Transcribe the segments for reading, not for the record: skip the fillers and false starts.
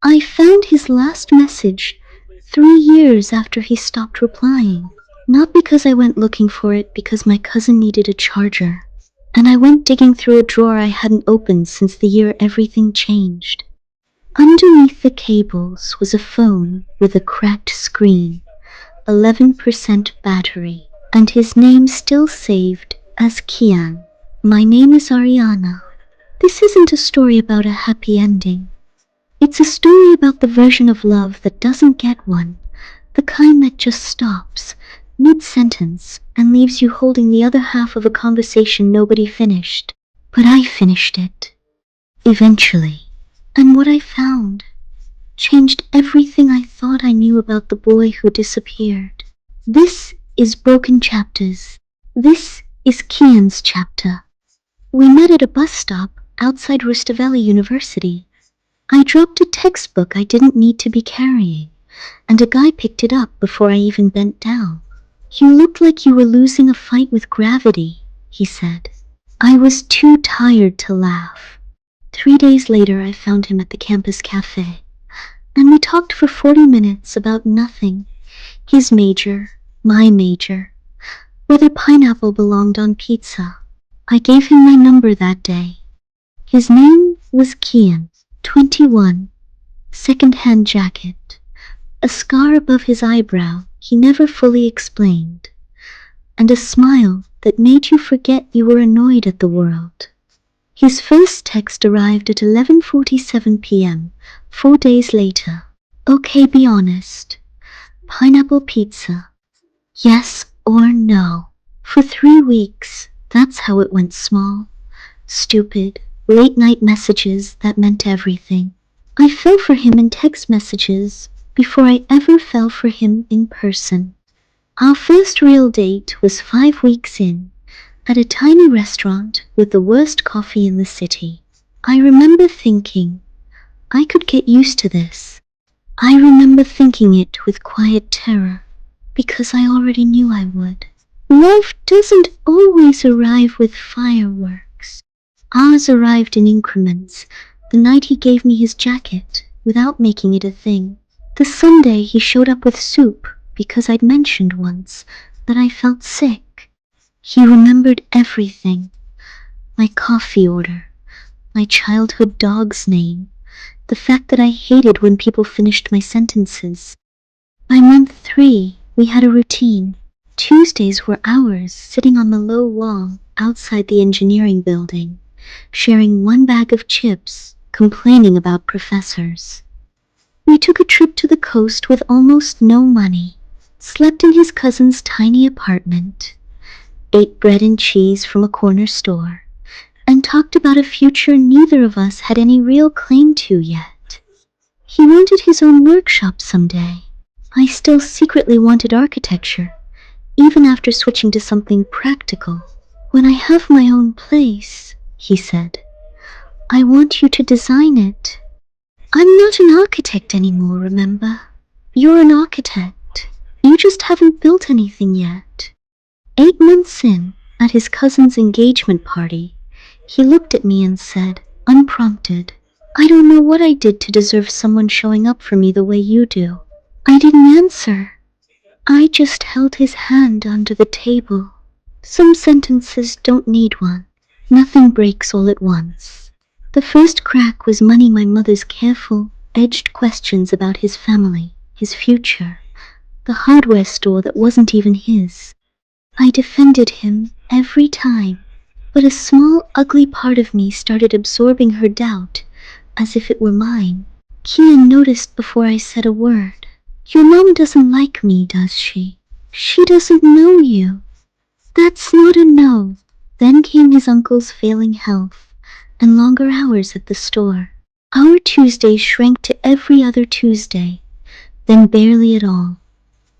I found his last message 3 years after he stopped replying. Not because I went looking for it, because my cousin needed a charger. And I went digging through a drawer I hadn't opened since the year everything changed. Underneath the cables was a phone with a cracked screen, 11% battery, and his name still saved as Kian. My name is Ariana. This isn't a story about a happy ending. It's a story about the version of love that doesn't get one, the kind that just stops mid-sentence and leaves you holding the other half of a conversation nobody finished. But I finished it. Eventually. And what I found changed everything I thought I knew about the boy who disappeared. This is Broken Chapters. This is Kian's chapter. We met at a bus stop outside Rustaveli University. I dropped a textbook I didn't need to be carrying, and a guy picked it up before I even bent down. You looked like you were losing a fight with gravity, he said. I was too tired to laugh. 3 days later, I found him at the campus cafe, and we talked for 40 minutes about nothing. His major, my major, whether pineapple belonged on pizza. I gave him my number that day. His name was Kian, 21, second-hand jacket, a scar above his eyebrow he never fully explained, and a smile that made you forget you were annoyed at the world. His first text arrived at 11:47 p.m., 4 days later. Okay, be honest. Pineapple pizza. Yes or no? For 3 weeks, that's how it went. Small, stupid, late-night messages that meant everything. I fell for him in text messages before I ever fell for him in person. Our first real date was 5 weeks in, at a tiny restaurant with the worst coffee in the city. I remember thinking, I could get used to this. I remember thinking it with quiet terror, because I already knew I would. Love doesn't always arrive with fireworks. Ours arrived in increments, the night he gave me his jacket, without making it a thing. The Sunday he showed up with soup, because I'd mentioned once that I felt sick. He remembered everything. My coffee order, my childhood dog's name, the fact that I hated when people finished my sentences. By month 3, we had a routine. Tuesdays were ours, sitting on the low wall outside the engineering building, sharing one bag of chips, complaining about professors. We took a trip to the coast with almost no money, slept in his cousin's tiny apartment, ate bread and cheese from a corner store, and talked about a future neither of us had any real claim to yet. He wanted his own workshop someday. I still secretly wanted architecture, even after switching to something practical. When I have my own place, he said, I want you to design it. I'm not an architect anymore, remember? You're an architect. You just haven't built anything yet. 8 months in, at his cousin's engagement party, he looked at me and said, unprompted, I don't know what I did to deserve someone showing up for me the way you do. I didn't answer. I just held his hand under the table. Some sentences don't need one. Nothing breaks all at once. The first crack was money, my mother's careful, edged questions about his family, his future, the hardware store that wasn't even his. I defended him every time, but a small, ugly part of me started absorbing her doubt, as if it were mine. Kian noticed before I said a word. Your mom doesn't like me, does she? She doesn't know you. That's not a no. Then came his uncle's failing health, and longer hours at the store. Our Tuesdays shrank to every other Tuesday, then barely at all.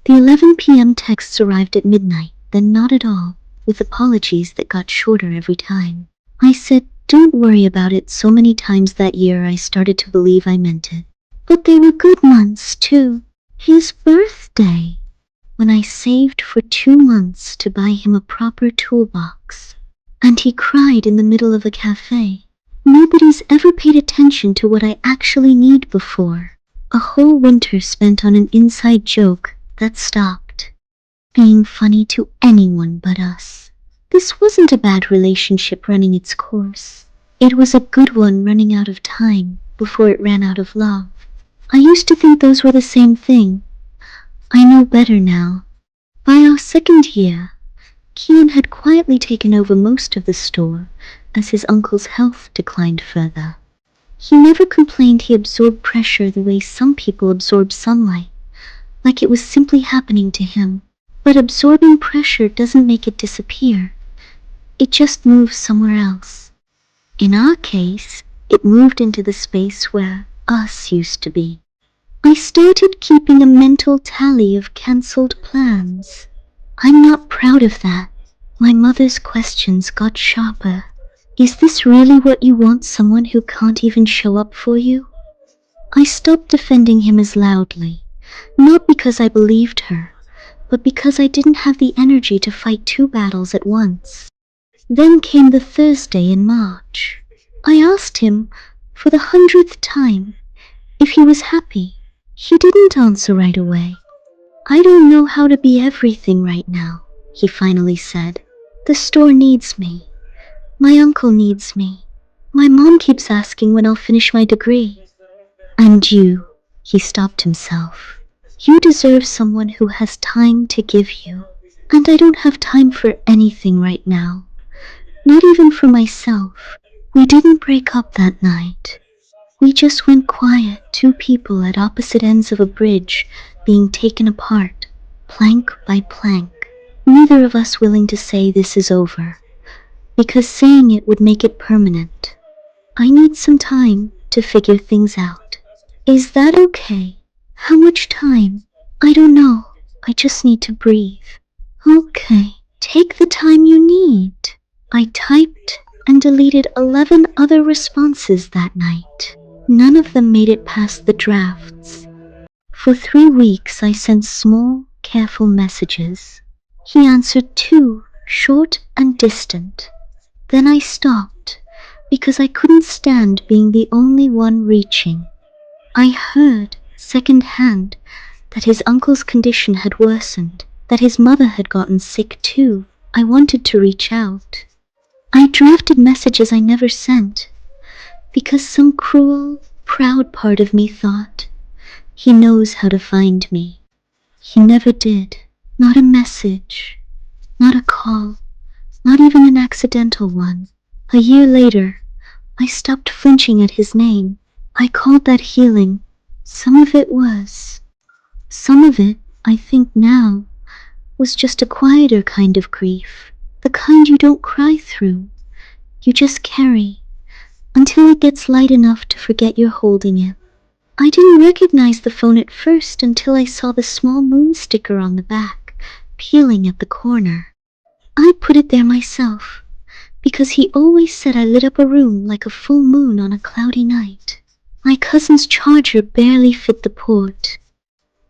The 11 p.m. texts arrived at midnight, then not at all, with apologies that got shorter every time. I said, don't worry about it so many times that year I started to believe I meant it. But they were good months, too. His birthday, when I saved for 2 months to buy him a proper toolbox. And he cried in the middle of a cafe. Nobody's ever paid attention to what I actually need before. A whole winter spent on an inside joke that stopped being funny to anyone but us. This wasn't a bad relationship running its course. It was a good one running out of time before it ran out of love. I used to think those were the same thing. I know better now. By our second year, Kian had quietly taken over most of the store as his uncle's health declined further. He never complained he absorbed pressure the way some people absorb sunlight, like it was simply happening to him. But absorbing pressure doesn't make it disappear. It just moves somewhere else. In our case, it moved into the space where us used to be. I started keeping a mental tally of cancelled plans. I'm not proud of that. My mother's questions got sharper. Is this really what you want, someone who can't even show up for you? I stopped defending him as loudly, not because I believed her, but because I didn't have the energy to fight two battles at once. Then came the Thursday in March. I asked him, for the 100th time, if he was happy. He didn't answer right away. I don't know how to be everything right now, he finally said. The store needs me. My uncle needs me. My mom keeps asking when I'll finish my degree. And you, he stopped himself. You deserve someone who has time to give you. And I don't have time for anything right now. Not even for myself. We didn't break up that night. We just went quiet, two people at opposite ends of a bridge, being taken apart, plank by plank. Neither of us willing to say this is over, because saying it would make it permanent. I need some time to figure things out. Is that okay? How much time? I don't know. I just need to breathe. Okay, take the time you need. I typed and deleted 11 other responses that night. None of them made it past the drafts. For 3 weeks I sent small, careful messages. He answered 2, short and distant. Then I stopped, because I couldn't stand being the only one reaching. I heard, secondhand, that his uncle's condition had worsened, that his mother had gotten sick too. I wanted to reach out. I drafted messages I never sent, because some cruel, proud part of me thought, he knows how to find me. He never did. Not a message, not a call, not even an accidental one. A year later, I stopped flinching at his name. I called that healing. Some of it was. Some of it, I think now, was just a quieter kind of grief. The kind you don't cry through. You just carry, until it gets light enough to forget you're holding it. I didn't recognize the phone at first until I saw the small moon sticker on the back, peeling at the corner. I put it there myself, because he always said I lit up a room like a full moon on a cloudy night. My cousin's charger barely fit the port.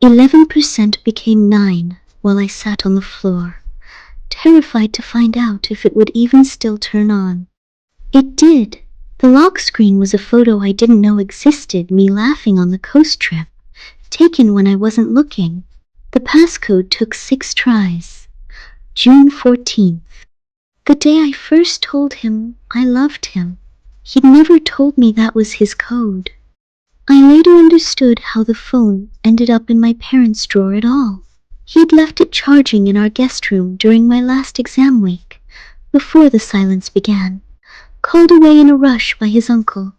11% became 9 while I sat on the floor, terrified to find out if it would even still turn on. It did. The lock screen was a photo I didn't know existed, me laughing on the coast trip, taken when I wasn't looking. The passcode took 6 tries. June 14th. The day I first told him I loved him. He'd never told me that was his code. I later understood how the phone ended up in my parents' drawer at all. He'd left it charging in our guest room during my last exam week, before the silence began, called away in a rush by his uncle.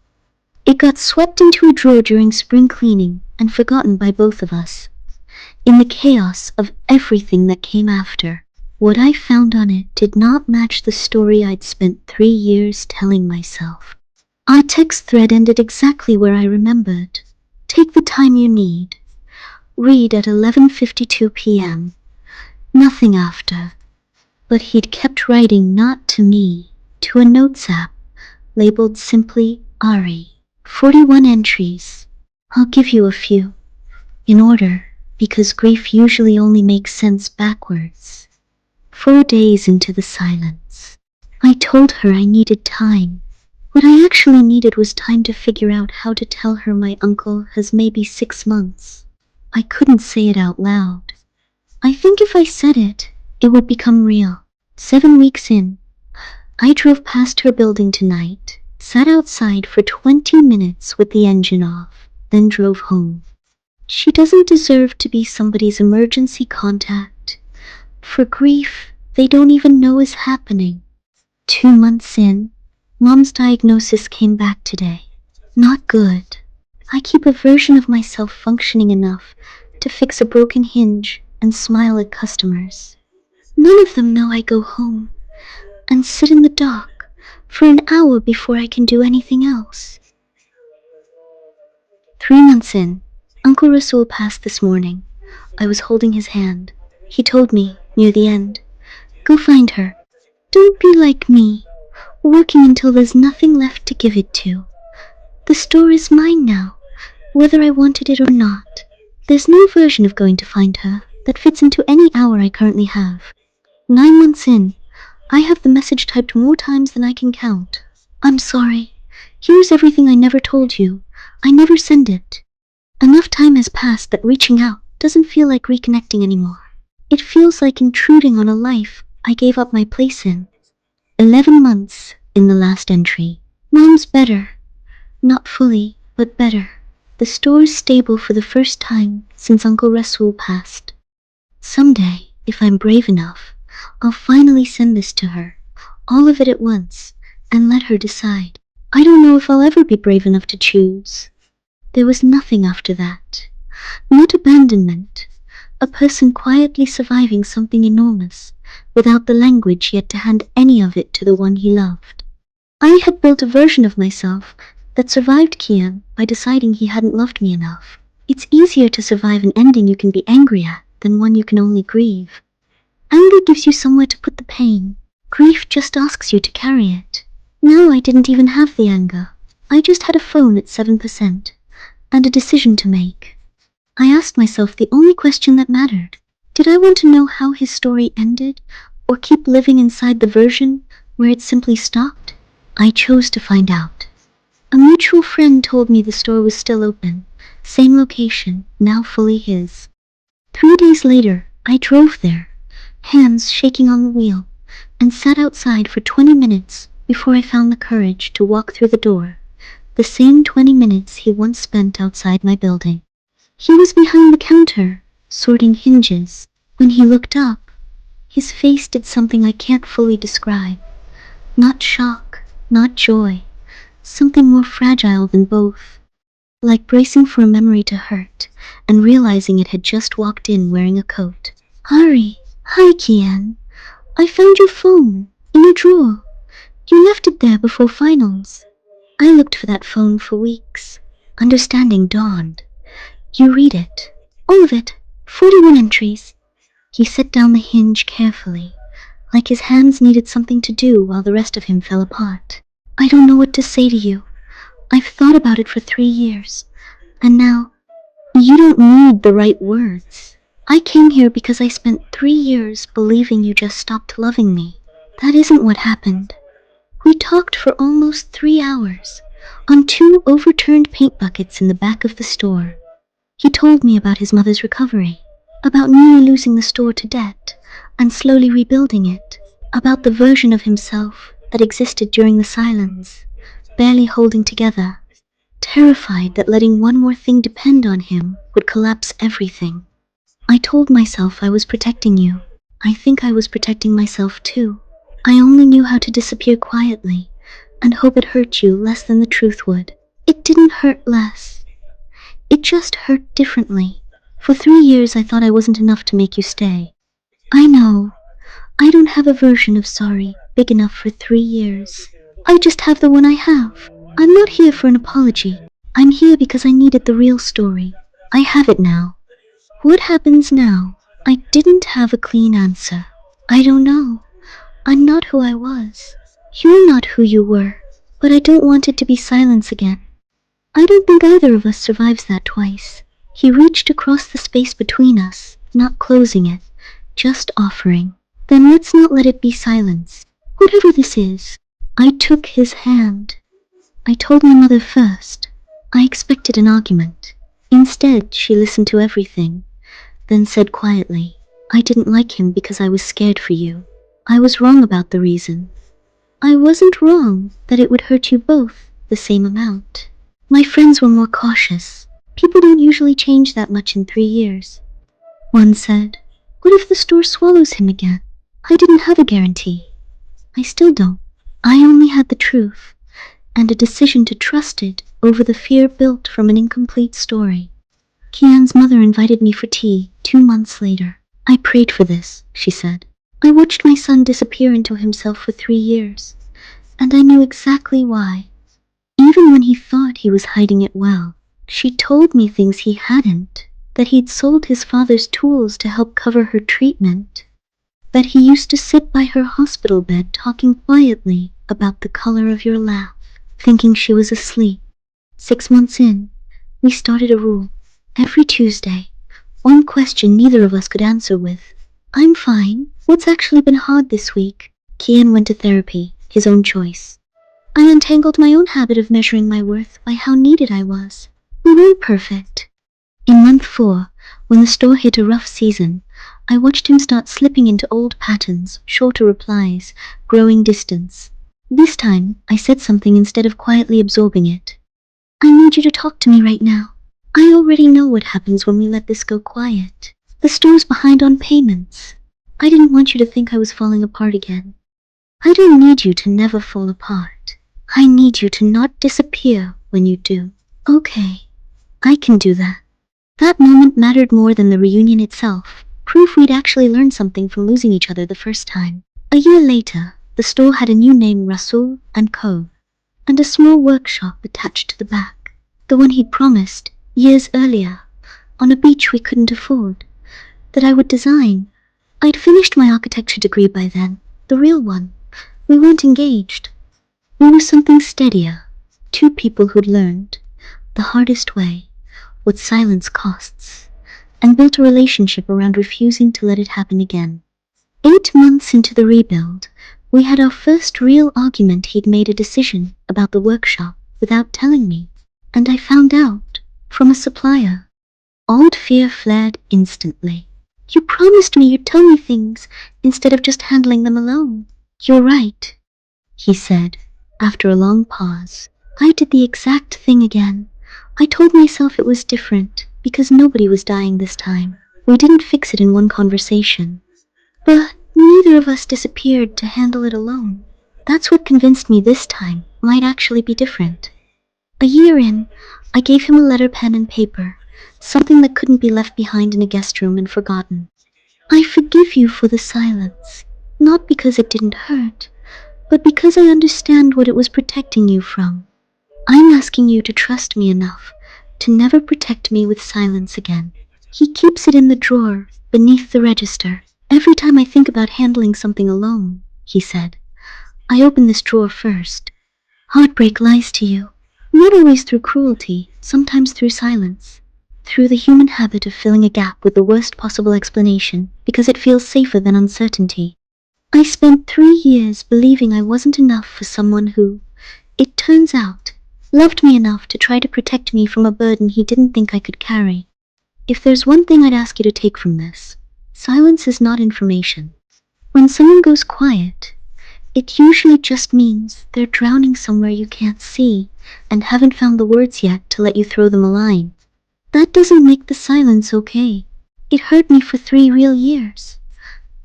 It got swept into a drawer during spring cleaning and forgotten by both of us. In the chaos of everything that came after, what I found on it did not match the story I'd spent 3 years telling myself. Our text thread ended exactly where I remembered. Take the time you need. Read at 11:52 p.m. Nothing after. But he'd kept writing, not to me, to a notes app, labeled simply Ari. 41 entries. I'll give you a few. In order, because grief usually only makes sense backwards. 4 days into the silence, I told her I needed time. What I actually needed was time to figure out how to tell her my uncle has maybe 6 months. I couldn't say it out loud. I think if I said it, it would become real. 7 weeks in, I drove past her building tonight, sat outside for 20 minutes with the engine off, then drove home. She doesn't deserve to be somebody's emergency contact. For grief they don't even know is happening. 2 months in, Mom's diagnosis came back today. Not good. I keep a version of myself functioning enough to fix a broken hinge and smile at customers. None of them know I go home and sit in the dock for an hour before I can do anything else. 3 months in, Uncle Rasul passed this morning. I was holding his hand. He told me, near the end, "Go find her. Don't be like me, working until there's nothing left to give it to. The store is mine now, whether I wanted it or not. There's no version of going to find her that fits into any hour I currently have." 9 months in, I have the message typed more times than I can count. "I'm sorry. Here's everything I never told you. I never send it." Enough time has passed that reaching out doesn't feel like reconnecting anymore. It feels like intruding on a life I gave up my place in. 11 months in the last entry. Mom's better. Not fully, but better. The store's stable for the first time since Uncle Rasul passed. Someday, if I'm brave enough, I'll finally send this to her, all of it at once, and let her decide. I don't know if I'll ever be brave enough to choose. There was nothing after that. Not abandonment. A person quietly surviving something enormous, without the language yet to hand any of it to the one he loved. I had built a version of myself that survived Kian by deciding he hadn't loved me enough. It's easier to survive an ending you can be angry at than one you can only grieve. Anger gives you somewhere to put the pain. Grief just asks you to carry it. Now I didn't even have the anger. I just had a phone at 7%, and a decision to make. I asked myself the only question that mattered. Did I want to know how his story ended, or keep living inside the version where it simply stopped? I chose to find out. A mutual friend told me the store was still open, same location, now fully his. 3 days later, I drove there, hands shaking on the wheel, and sat outside for 20 minutes before I found the courage to walk through the door. The same 20 minutes he once spent outside my building. He was behind the counter, sorting hinges. When he looked up, his face did something I can't fully describe. Not shock, not joy, something more fragile than both. Like bracing for a memory to hurt, and realizing it had just walked in wearing a coat. "Ari, hi Kian. I found your phone, in a drawer. You left it there before finals." I looked for that phone for weeks. Understanding dawned. "You read it. All of it. 41 entries." He set down the hinge carefully, like his hands needed something to do while the rest of him fell apart. "I don't know what to say to you. I've thought about it for 3 years, and now, you don't need the right words. I came here because I spent 3 years believing you just stopped loving me. That isn't what happened. We talked for almost 3 hours, on 2 overturned paint buckets in the back of the store. He told me about his mother's recovery, about nearly losing the store to debt, and slowly rebuilding it, about the version of himself that existed during the silence, barely holding together, terrified that letting one more thing depend on him would collapse everything. I told myself I was protecting you. I think I was protecting myself too. I only knew how to disappear quietly, and hope it hurt you less than the truth would. It didn't hurt less. It just hurt differently. For 3 years I thought I wasn't enough to make you stay. I know. I don't have a version of sorry big enough for 3 years. I just have the one I have. I'm not here for an apology. I'm here because I needed the real story. I have it now. What happens now? I didn't have a clean answer. I don't know. I'm not who I was. You're not who you were. But I don't want it to be silence again. I don't think either of us survives that twice. He reached across the space between us, not closing it, just offering. Then let's not let it be silence. Whatever this is. I took his hand. I told my mother first. I expected an argument. Instead, she listened to everything, then said quietly, I didn't like him because I was scared for you. I was wrong about the reason. I wasn't wrong that it would hurt you both the same amount. My friends were more cautious. People don't usually change that much in 3 years. One said, what if the store swallows him again? I didn't have a guarantee. I still don't. I only had the truth, and a decision to trust it over the fear built from an incomplete story. Kian's mother invited me for tea 2 months later. I prayed for this, she said. I watched my son disappear into himself for 3 years, and I knew exactly why. Even when he thought he was hiding it well, she told me things he hadn't, that he'd sold his father's tools to help cover her treatment, that he used to sit by her hospital bed talking quietly about the color of your laugh, thinking she was asleep. 6 months in, we started a rule. Every Tuesday, one question neither of us could answer with, I'm fine. What's actually been hard this week? Kian went to therapy, his own choice. I untangled my own habit of measuring my worth by how needed I was. We weren't perfect. In month 4, when the store hit a rough season, I watched him start slipping into old patterns, shorter replies, growing distance. This time, I said something instead of quietly absorbing it. I need you to talk to me right now. I already know what happens when we let this go quiet. The store's behind on payments. I didn't want you to think I was falling apart again. I don't need you to never fall apart. I need you to not disappear when you do. Okay, I can do that. That moment mattered more than the reunion itself, proof we'd actually learned something from losing each other the first time. A year later, the store had a new name, Rasul & Co., and a small workshop attached to the back. The one he'd promised, years earlier, on a beach we couldn't afford, that I would design. I'd finished my architecture degree by then, the real one. We weren't engaged. We were something steadier, 2 people who'd learned, the hardest way, what silence costs, and built a relationship around refusing to let it happen again. 8 months into the rebuild, we had our first real argument. He'd made a decision about the workshop without telling me, and I found out from a supplier. Old fear flared instantly. You promised me you'd tell me things instead of just handling them alone. You're right, he said, after a long pause. I did the exact thing again. I told myself it was different, because nobody was dying this time. We didn't fix it in one conversation. But neither of us disappeared to handle it alone. That's what convinced me this time might actually be different. A year in, I gave him a letter, pen and paper, something that couldn't be left behind in a guest room and forgotten. I forgive you for the silence, not because it didn't hurt, but because I understand what it was protecting you from. I'm asking you to trust me enough to never protect me with silence again. He keeps it in the drawer, beneath the register. Every time I think about handling something alone, he said, I open this drawer first. Heartbreak lies to you, not always through cruelty, sometimes through silence. Through the human habit of filling a gap with the worst possible explanation because it feels safer than uncertainty. I spent 3 years believing I wasn't enough for someone who, it turns out, loved me enough to try to protect me from a burden he didn't think I could carry. If there's one thing I'd ask you to take from this, silence is not information. When someone goes quiet, it usually just means they're drowning somewhere you can't see and haven't found the words yet to let you throw them a line. That doesn't make the silence okay. It hurt me for 3 real years.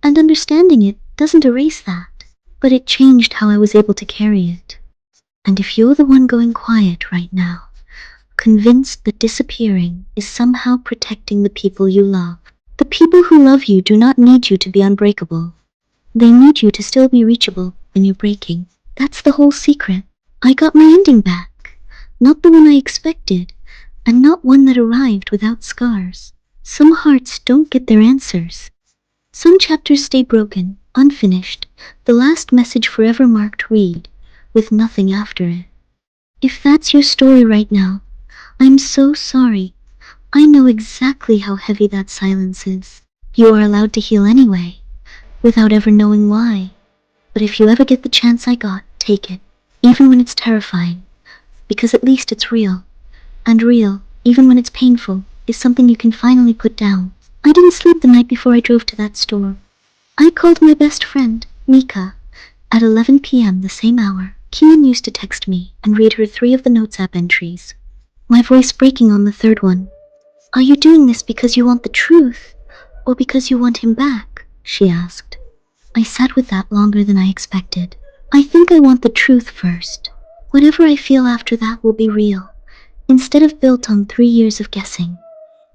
And understanding it doesn't erase that, but it changed how I was able to carry it. And if you're the one going quiet right now, convinced that disappearing is somehow protecting the people you love, the people who love you do not need you to be unbreakable. They need you to still be reachable when you're breaking. That's the whole secret. I got my ending back. Not the one I expected, and not one that arrived without scars. Some hearts don't get their answers. Some chapters stay broken, unfinished, the last message forever marked read, with nothing after it. If that's your story right now, I'm so sorry. I know exactly how heavy that silence is. You are allowed to heal anyway, without ever knowing why. But if you ever get the chance I got, take it, even when it's terrifying. because at least it's real. And real, even when it's painful, is something you can finally put down. I didn't sleep the night before I drove to that store. I called my best friend, Mika, at 11 p.m. the same hour. Keenan used to text me and read her 3 of the Notes app entries, my voice breaking on the third one. Are you doing this because you want the truth, or because you want him back? She asked. I sat with that longer than I expected. I think I want the truth first. Whatever I feel after that will be real, instead of built on 3 years of guessing.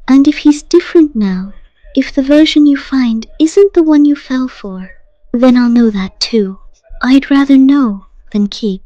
And if he's different now, if the version you find isn't the one you fell for, then I'll know that too. I'd rather know than keep.